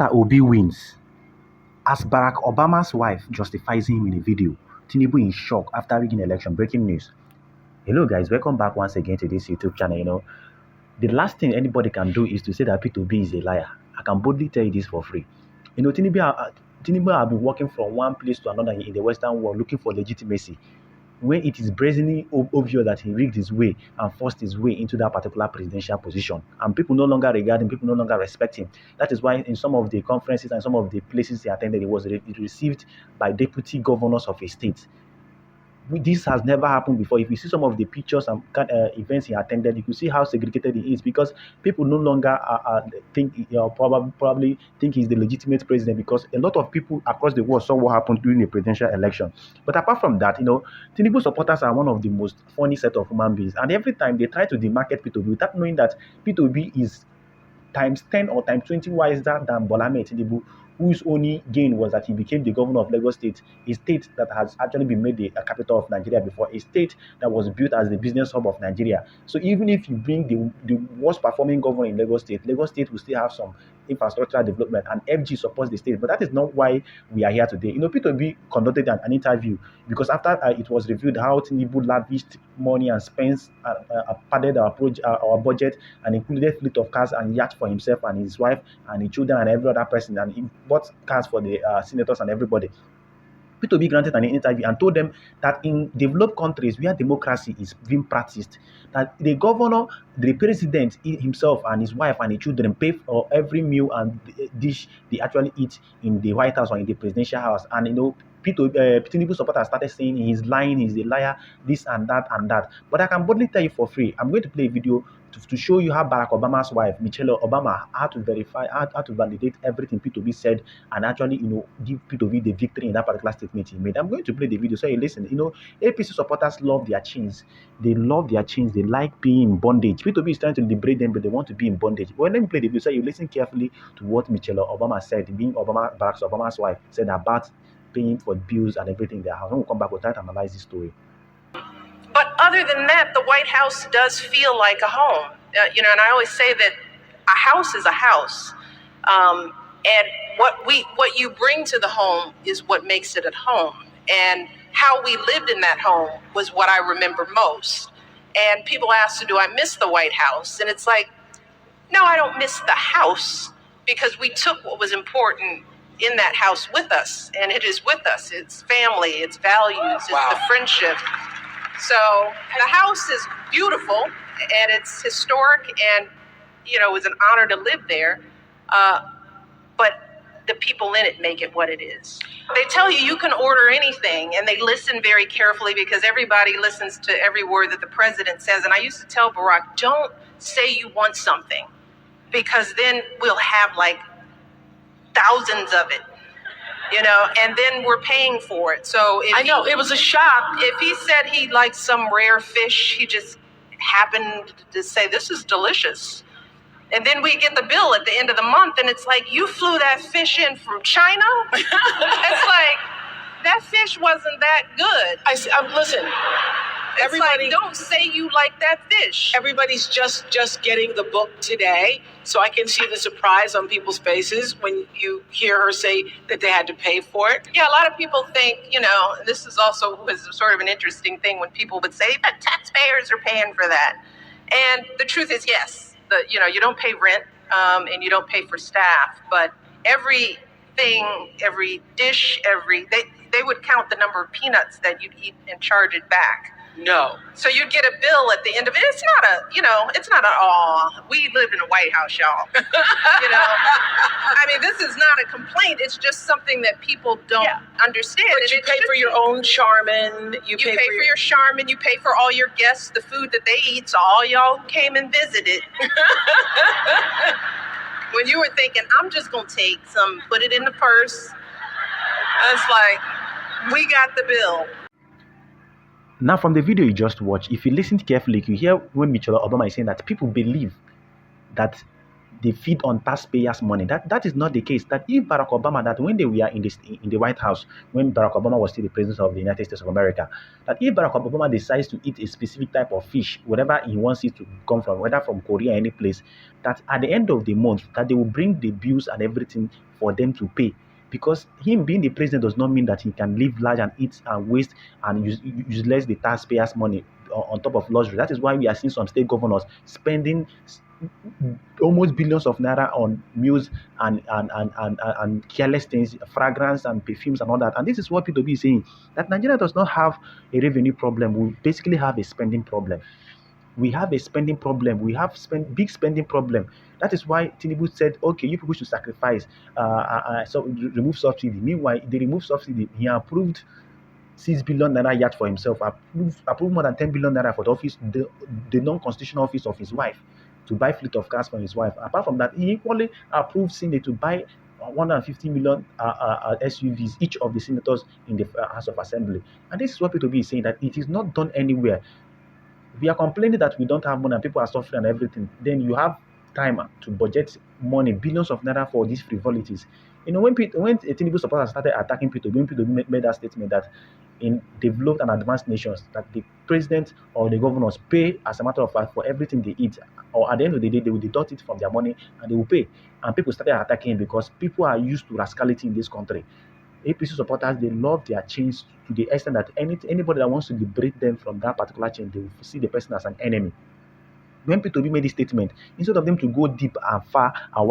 Peter Obi wins as Barack Obama's wife justifies him in a video. Tinubu in shock after rigging election. Breaking news. Hello guys, welcome back once again to this YouTube channel. The last thing anybody can do is to say that Peter Obi is a liar. I can boldly tell you this for free. Tinubu have been working from one place to another in the Western world looking for legitimacy, when it is brazenly obvious that he rigged his way and forced his way into that particular presidential position. And people no longer regard him, people no longer respect him. That is why in some of the conferences and some of the places he attended, he was received by deputy governors of a state. This has never happened before. If you see some of the pictures and events he attended, you can see how segregated he is, because people no longer probably think he's the legitimate president, because a lot of people across the world saw what happened during the presidential election. But apart from that, Tinubu supporters are one of the most funny set of human beings, and every time they try to demarket P2B without knowing that P2B is times 10 or times 20 wiser than Bola Tinubu, whose only gain was that he became the governor of Lagos State, a state that has actually been made the capital of Nigeria before, a state that was built as the business hub of Nigeria. So even if you bring the worst performing governor in Lagos State will still have some infrastructural development, and FG supports the state. But that is not why we are here today. P2B conducted an interview, because after it was revealed how Tinubu lavished money and spends padded our budget and included fleet of cars and yachts for himself and his wife and his children and every other person, and he bought cars for the senators and everybody. P2B granted an interview and told them that in developed countries where democracy is being practiced, that the governor, the president himself and his wife and his children pay for every meal and dish they actually eat in the White House or in the presidential house. And Tinubu supporters started saying he's lying, he's a liar, this and that and that. But I can boldly tell you for free, I'm going to play a video to show you how Barack Obama's wife, Michelle Obama, had to verify, had to validate everything P2B said, and actually, give P2B the victory in that particular statement he made. I'm going to play the video so you listen. APC supporters love their chains. They love their chains. They like being in bondage. P2B is trying to liberate them, but they want to be in bondage. Well, let me play the video so you listen carefully to what Michelle Obama said, being Barack Obama's wife, said about paying for bills and everything in their house. When we come back, we'll try to analyze this story. But other than that, the White House does feel like a home. And I always say that a house is a house. And what you bring to the home is what makes it at home. And how we lived in that home was what I remember most. And people ask, do I miss the White House? And it's like, no, I don't miss the house, because we took what was important in that house with us. And it is with us. It's family, it's values, it's the friendship. So the house is beautiful and it's historic, and it was an honor to live there. But the people in it make it what it is. They tell you can order anything, and they listen very carefully, because everybody listens to every word that the president says. And I used to tell Barack, don't say you want something, because then we'll have like thousands of it. And then we're paying for it. So I know it was a shock. If he said he liked some rare fish, he just happened to say, this is delicious. And then we get the bill at the end of the month, and it's like, you flew that fish in from China? It's like, that fish wasn't that good. Listen. Everybody, don't say you like that fish. Everybody's just getting the book today, so I can see the surprise on people's faces when you hear her say that they had to pay for it. Yeah, a lot of people think, this is also was sort of an interesting thing when people would say that taxpayers are paying for that. And the truth is, yes, you don't pay rent and you don't pay for staff, but everything, every dish, they would count the number of peanuts that you'd eat and charge it back. No. So you'd get a bill at the end of it. It's not we live in a White House, y'all. I mean, this is not a complaint. It's just something that people don't understand. But you pay for your own Charmin. You pay for your Charmin. You pay for all your guests, the food that they eat. So all y'all who came and visited. When you were thinking, I'm just going to take some, put it in the purse. It's like, we got the bill. Now, from the video you just watched, if you listened carefully, you hear when Michelle Obama is saying that people believe that they feed on taxpayers' money. That is not the case. That if Barack Obama, that when they were in the White House, when Barack Obama was still the president of the United States of America, that if Barack Obama decides to eat a specific type of fish, whatever he wants it to come from, whether from Korea or any place, that at the end of the month, that they will bring the bills and everything for them to pay. Because him being the president does not mean that he can live large and eat and waste and utilize the taxpayers' money on top of luxury. That is why we are seeing some state governors spending almost billions of naira on meals and careless things, fragrance and perfumes and all that. And this is what P2B is saying, that Nigeria does not have a revenue problem. We basically have a spending problem. We have a spending problem. We have big spending problem. That is why Tinubu said, okay, you people should sacrifice, so remove subsidy. Meanwhile, they remove subsidy. He approved 6 billion naira yacht for himself, approved more than 10 billion naira for the office, the non-constitutional office of his wife, to buy fleet of cars for his wife. Apart from that, he equally approved Senate to buy 150 million SUVs, each of the senators in the House of Assembly. And this is what P2B is saying, that it is not done anywhere. We are complaining that we don't have money and people are suffering and everything. Then you have time to budget money, billions of naira for these frivolities. You know, when Tinubu supporters started attacking P2B, when P2B made that statement that in developed and advanced nations, that the president or the governors pay, as a matter of fact, for everything they eat, or at the end of the day, they will deduct it from their money and they will pay. And people started attacking him because people are used to rascality in this country. APC supporters, they love their chains to the extent that anybody that wants to liberate them from that particular chain, they will see the person as an enemy. When P2B made this statement, instead of them to go deep and far and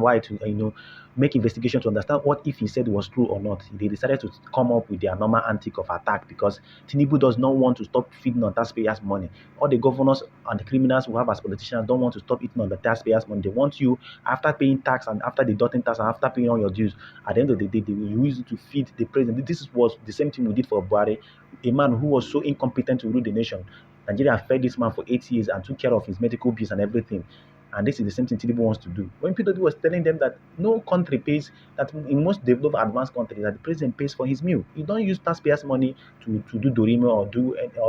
wide to make investigation to understand what if he said was true or not, they decided to come up with their normal antic of attack, because Tinubu does not want to stop feeding on taxpayers' money. All the governors and the criminals who have as politicians don't want to stop eating on the taxpayers' money. They want you, after paying tax and after deducting tax and after paying all your dues, at the end of the day, they will use it to feed the president. This was the same thing we did for Buhari, a man who was so incompetent to rule the nation. Nigeria fed this man for 8 years and took care of his medical bills and everything. And this is the same thing Tinubu wants to do. When P2B was telling them that no country pays, that in most developed advanced countries, that the president pays for his meal. You don't use taxpayers' money to do dorime or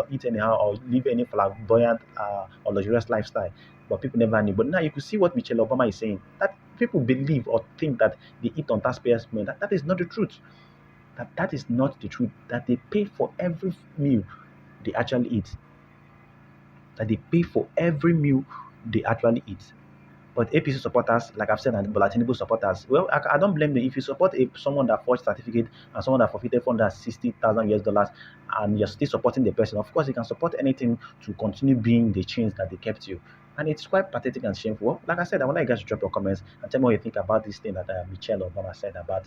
eat anyhow or live any flamboyant or luxurious lifestyle. But people never knew. But now you could see what Michelle Obama is saying. That people believe or think that they eat on taxpayers' money. That is not the truth. That is not the truth. That they pay for every meal they actually eat. That they pay for every meal they actually eat. But APC supporters, like I've said, and Bola Tinubu supporters, well, I don't blame them. If you support someone that forged certificate and someone that forfeited $460,000 and you're still supporting the person, of course, you can support anything to continue being the chains that they kept you. And it's quite pathetic and shameful. Well, like I said, I want you guys to drop your comments and tell me what you think about this thing that Michelle Obama said about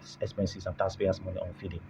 these expenses and taxpayers' money on feeding.